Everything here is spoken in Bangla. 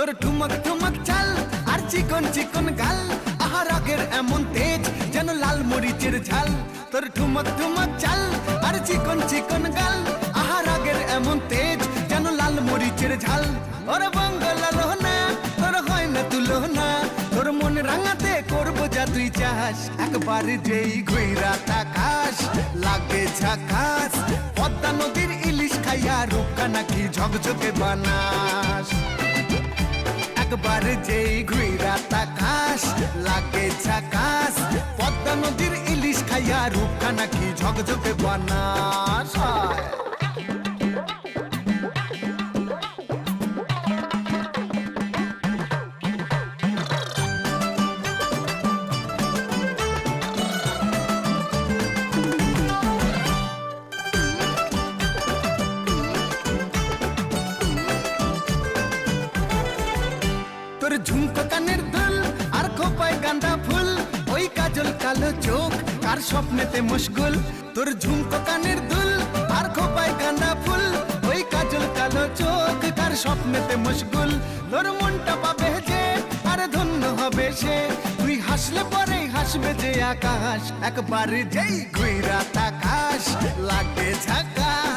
তোর ঠুমক ঠুমক চাল আর চিকন চিকন গাল, আহা রাগের এমন তেজ যেন লাল মরিচের ঝাল। তোর ঠুমক ঠুমক চাল আর চিকন চিকন গাল, আহা রাগের এমন তেজ যেন লাল মরিচের ঝাল। ওরে বাঙ্গালা লোহনা তোর হয় না তুলনা, তোর মন রাঙাতে করবো যা তুই চাস। একবার যেই ঘুইরা তাকাস লাগে ঝাকাস, পদ্মা নদীর ইলিশ খাইয়া রূপকা নাকি ঝকঝকে বানাস। একবার যেই ঘুইরা তাকাস লাগে ঝাকাস, পদ্মা নদীর ইলিশ খাইয়া রূপকা নাকি ঝকঝকে বানাস। তোর ঝুমকো কানের দুল আর খোপায় গাঁদা ফুল, ওই কাজল কালো চোখ কার স্বপ্নেতে মুশগুল। তোর ঝুমকো কানের দুল আর খোপায় গাঁদা ফুল, ওই কাজল কালো চোখ কার স্বপ্নেতে মুশগুল। তোর মনটা পাবে যে আর ধন্য হবে সে, তুই হাসলে পরেই হাসবে যে আকাশ। একবার যেই ঘুইরা তাকাস লাগে ঝাকাস,